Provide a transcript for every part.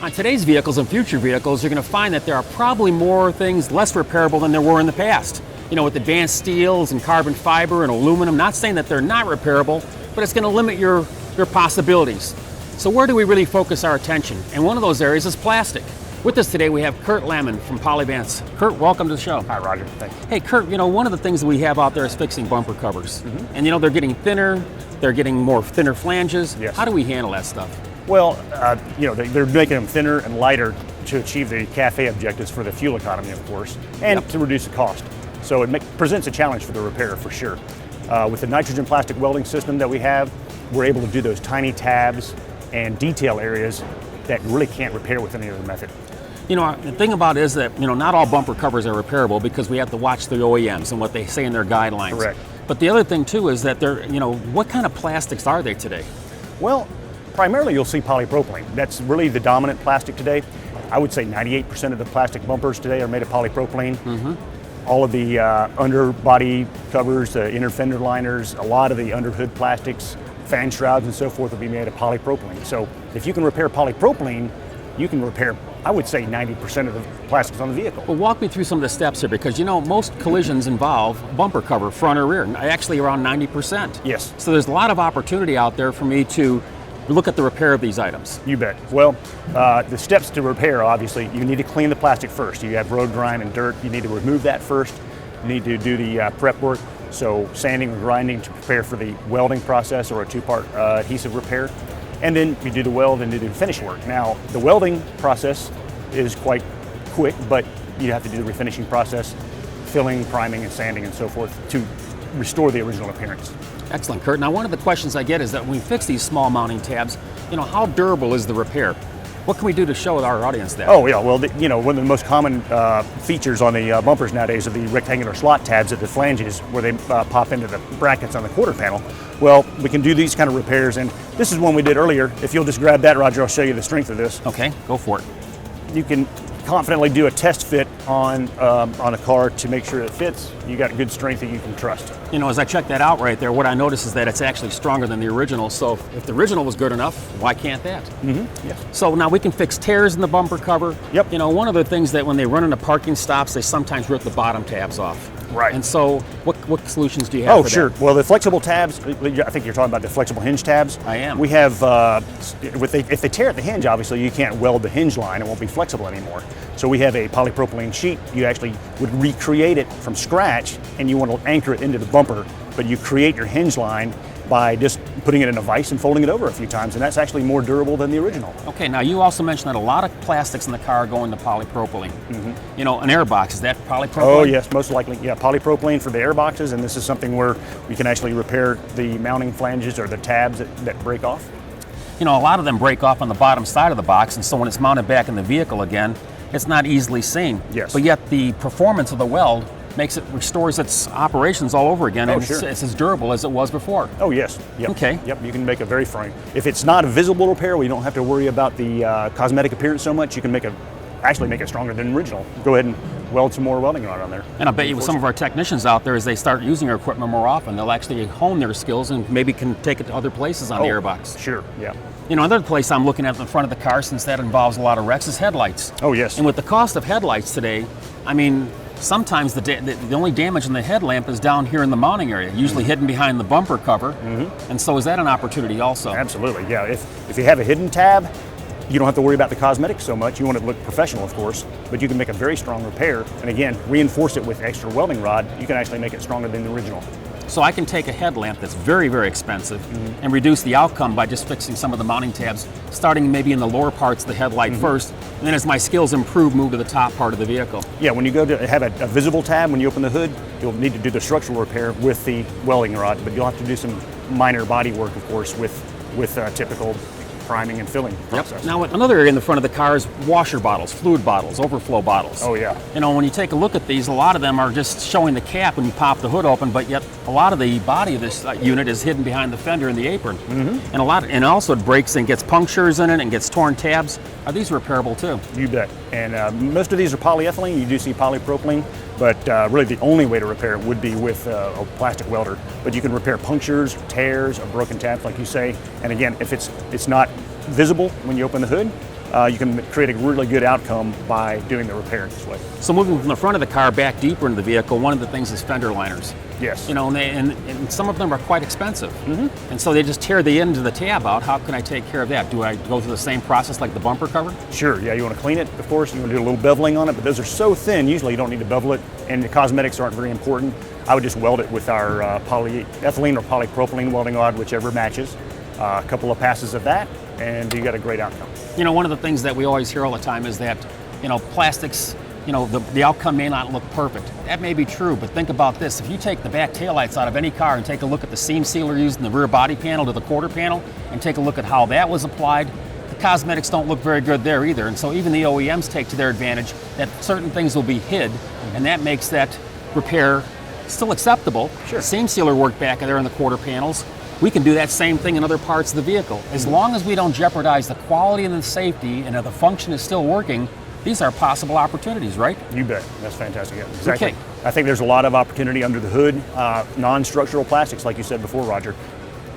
On today's vehicles and future vehicles, you're going to find that there are probably more things less repairable than there were in the past. You know, with advanced steels and carbon fiber and aluminum, not saying that they're not repairable, but it's going to limit your possibilities. So where do we really focus our attention? And one of those areas is plastic. With us today, we have Kurt Lamon from Polyvance. Kurt, welcome to the show. Hi, Roger. Thanks. Hey, Kurt, you know, one of the things that we have out there is fixing bumper covers. And, you know, they're getting thinner, they're getting more thinner flanges. Yes. How do we handle that stuff? Well, you know, they're making them thinner and lighter to achieve the CAFE objectives for the fuel economy, of course, and to reduce the cost. So it presents a challenge for the repairer for sure. With the nitrogen plastic welding system that we have, we're able to do those tiny tabs and detail areas that you really can't repair with any other method. You know, the thing about it is that, you know, not all bumper covers are repairable because we have to watch the OEMs and what they say in their guidelines. Correct. But the other thing too is that they're, you know, what kind of plastics are they today? Well, primarily you'll see polypropylene. That's really the dominant plastic today. I would say 98% of the plastic bumpers today are made of polypropylene. All of the underbody covers, the inner fender liners, a lot of the underhood plastics, fan shrouds and so forth will be made of polypropylene. So if you can repair polypropylene, you can repair, I would say, 90% of the plastics on the vehicle. Well, walk me through some of the steps here because, you know, most collisions involve bumper cover, front or rear, actually around 90%. Yes. So there's a lot of opportunity out there for me to look at the repair of these items. You bet. Well, the steps to repair, obviously, you need to clean the plastic first. You have road grime and dirt. You need to remove that first. You need to do the prep work, so sanding and grinding to prepare for the welding process or a two-part adhesive repair. And then you do the weld and do the finish work. Now, the welding process is quite quick, but you have to do the refinishing process, filling, priming, and sanding and so forth to restore the original appearance. Excellent, Kurt. Now, one of the questions I get is that when we fix these small mounting tabs, you know, how durable is the repair? What can we do to show our audience that? Oh yeah, well, you know, one of the most common features on the bumpers nowadays are the rectangular slot tabs at the flanges where they pop into the brackets on the quarter panel. Well, we can do these kind of repairs, and this is one we did earlier. If you'll just grab that, Roger, I'll show you the strength of this. Okay, go for it. You can confidently do a test fit on a car to make sure it fits. You got good strength that you can trust. You know, as I check that out right there, what I notice is that it's actually stronger than the original. So if the original was good enough, why can't that? Yes. So now we can fix tears in the bumper cover. Yep. You know, one of the things that when they run into parking stops, they sometimes rip the bottom tabs off. Right. And so what solutions do you have Oh, for sure. that? Well, the flexible tabs, I think you're talking about the flexible hinge tabs. I am. We have, if they tear at the hinge, obviously you can't weld the hinge line. It won't be flexible anymore. So we have a polypropylene sheet. You actually would recreate it from scratch, and you want to anchor it into the bumper, but you create your hinge line by just putting it in a vise and folding it over a few times, and that's actually more durable than the original. Okay, now you also mentioned that a lot of plastics in the car go into polypropylene. You know, an airbox, is that polypropylene? Oh yes, most likely, yeah, polypropylene for the air boxes, and this is something where we can actually repair the mounting flanges or the tabs that break off. You know, a lot of them break off on the bottom side of the box, and so when it's mounted back in the vehicle again, it's not easily seen. Yes. But yet the performance of the weld restores its operations all over again, and sure. it's as durable as it was before. Oh yes, yep. Okay. Yep, you can make a very frame. If it's not a visible repair, we don't have to worry about the cosmetic appearance so much. You can actually make it stronger than the original. Go ahead and weld some more welding rod on there. And I bet you with some of our technicians out there, as they start using our equipment more often, they'll actually hone their skills and maybe can take it to other places on the airbox. Sure, yeah. You know, another place I'm looking at in the front of the car, since that involves a lot of wrecks, is headlights. Oh yes. And with the cost of headlights today, I mean, sometimes the only damage in the headlamp is down here in the mounting area, usually hidden behind the bumper cover. And so is that an opportunity also? Absolutely, yeah. If you have a hidden tab, you don't have to worry about the cosmetics so much. You want it to look professional, of course, but you can make a very strong repair, and again, reinforce it with extra welding rod. You can actually make it stronger than the original. So I can take a headlamp that's very, very expensive and reduce the outcome by just fixing some of the mounting tabs, starting maybe in the lower parts of the headlight first, and then as my skills improve, move to the top part of the vehicle. Yeah, when you go to have a visible tab, when you open the hood, you'll need to do the structural repair with the welding rod, but you'll have to do some minor body work, of course, with typical priming and filling process. Now, another area in the front of the car is washer bottles, fluid bottles, overflow bottles. Oh yeah. You know, when you take a look at these, a lot of them are just showing the cap when you pop the hood open, but yet a lot of the body of this unit is hidden behind the fender and the apron. And also it breaks and gets punctures in it and gets torn tabs. Are these repairable too? You bet. And most of these are polyethylene. You do see polypropylene, but really the only way to repair it would be with a plastic welder. But you can repair punctures, tears, or broken tabs, like you say. And again, if it's not visible when you open the hood, you can create a really good outcome by doing the repair this way. So moving from the front of the car back deeper into the vehicle, one of the things is fender liners. Yes. You know, and some of them are quite expensive. And so they just tear the end of the tab out. How can I take care of that? Do I go through the same process like the bumper cover? Sure, yeah, you want to clean it, of course. You want to do a little beveling on it, but those are so thin, usually you don't need to bevel it, and the cosmetics aren't very important. I would just weld it with our polyethylene or polypropylene welding rod, whichever matches. A couple of passes of that, and you got a great outcome. You know, one of the things that we always hear all the time is that, you know, plastics, you know, the outcome may not look perfect. That may be true, but think about this. If you take the back taillights out of any car and take a look at the seam sealer used in the rear body panel to the quarter panel and take a look at how that was applied, the cosmetics don't look very good there either. And so even the OEMs take to their advantage that certain things will be hid, and that makes that repair still acceptable. Sure. Seam sealer work back there in the quarter panels. We can do that same thing in other parts of the vehicle. As long as we don't jeopardize the quality and the safety and if the function is still working, these are possible opportunities, right? You bet. That's fantastic. Yeah, exactly. Okay. I think there's a lot of opportunity under the hood. Non-structural plastics, like you said before, Roger.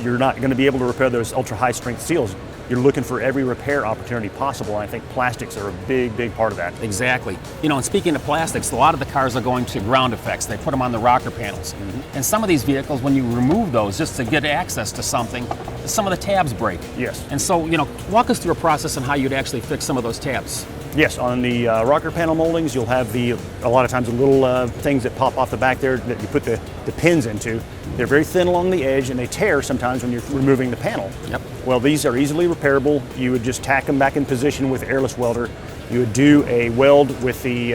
You're not going to be able to repair those ultra-high strength seals. You're looking for every repair opportunity possible, and I think plastics are a big, big part of that. Exactly. You know, and speaking of plastics, a lot of the cars are going to ground effects. They put them on the rocker panels. And some of these vehicles, when you remove those just to get access to something, some of the tabs break. Yes. And so, you know, walk us through a process on how you'd actually fix some of those tabs. Yes, on the rocker panel moldings, you'll have a lot of times the little things that pop off the back there that you put the pins into. They're very thin along the edge and they tear sometimes when you're removing the panel. Yep. Well, these are easily repairable. You would just tack them back in position with airless welder. You would do a weld with the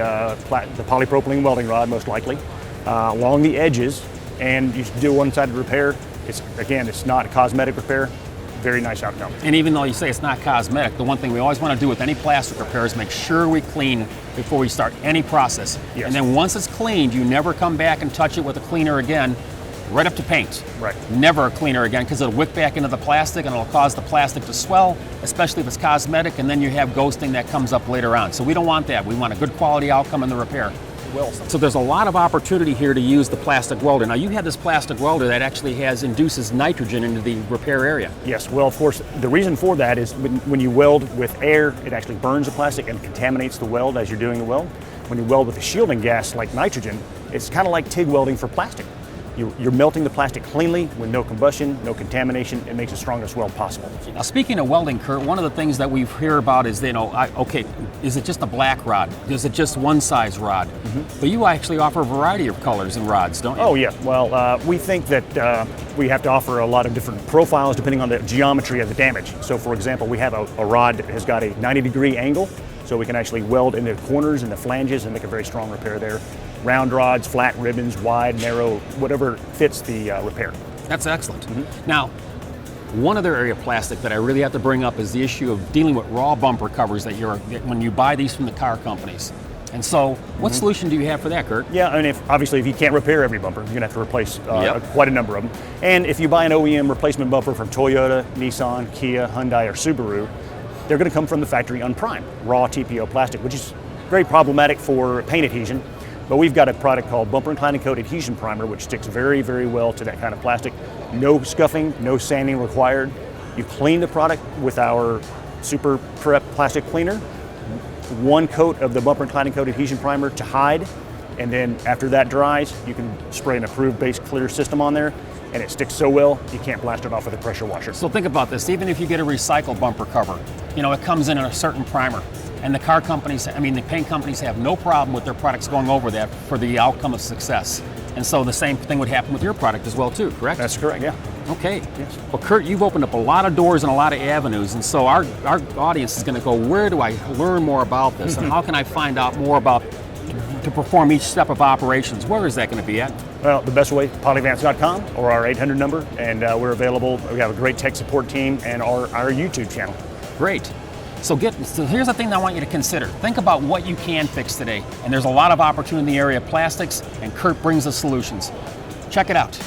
polypropylene welding rod, most likely, along the edges, and you do a one-sided repair. It's not a cosmetic repair. Very nice outcome. And even though you say it's not cosmetic, the one thing we always want to do with any plastic repair is make sure we clean before we start any process. Yes. And then once it's cleaned, you never come back and touch it with a cleaner again, right up to paint. Right. Never a cleaner again, because it'll wick back into the plastic and it'll cause the plastic to swell, especially if it's cosmetic, and then you have ghosting that comes up later on. So we don't want that. We want a good quality outcome in the repair. Well, So there's a lot of opportunity here to use the plastic welder. Now you have this plastic welder that actually induces nitrogen into the repair area. yes, well, of course, the reason for that is when you weld with air, it actually burns the plastic and contaminates the weld as you're doing the weld. When you weld with a shielding gas like nitrogen, it's kind of like TIG welding for plastic. You're melting the plastic cleanly with no combustion, no contamination. It makes the strongest weld possible. Now speaking of welding, Kurt, one of the things that we hear about is, you know, is it just a black rod? Is it just one size rod? But you actually offer a variety of colors and rods, don't you? Oh, yeah. Well, we think that we have to offer a lot of different profiles depending on the geometry of the damage. So, for example, we have a rod that has got a 90-degree angle, so we can actually weld in the corners and the flanges and make a very strong repair there. Round rods, flat ribbons, wide, narrow, whatever fits the repair. That's excellent. Now, one other area of plastic that I really have to bring up is the issue of dealing with raw bumper covers that when you buy these from the car companies. And so, what solution do you have for that, Kurt? Yeah, and obviously if you can't repair every bumper, you're gonna have to replace Yep. quite a number of them. And if you buy an OEM replacement bumper from Toyota, Nissan, Kia, Hyundai, or Subaru, they're gonna come from the factory unprimed, raw TPO plastic, which is very problematic for paint adhesion. But we've got a product called Bumper and Cladding Coat Adhesion Primer, which sticks very, very well to that kind of plastic. No scuffing, no sanding required. You clean the product with our Super Prep plastic cleaner, one coat of the Bumper and Cladding Coat Adhesion Primer to hide, and then after that dries, you can spray an approved base clear system on there, and it sticks so well, you can't blast it off with a pressure washer. So think about this, even if you get a recycled bumper cover, you know, it comes in a certain primer. And the the paint companies have no problem with their products going over that for the outcome of success. And so the same thing would happen with your product as well too, correct? That's correct, yeah. Okay. Yes. Well, Kurt, you've opened up a lot of doors and a lot of avenues, and so our audience is going to go, where do I learn more about this, and how can I find out more about to perform each step of operations? Where is that going to be at? Well, the best way, polyvance.com or our 800 number, and we're available. We have a great tech support team and our YouTube channel. Great. So here's the thing that I want you to consider. Think about what you can fix today, and there's a lot of opportunity in the area of plastics, and Kurt brings the solutions. Check it out.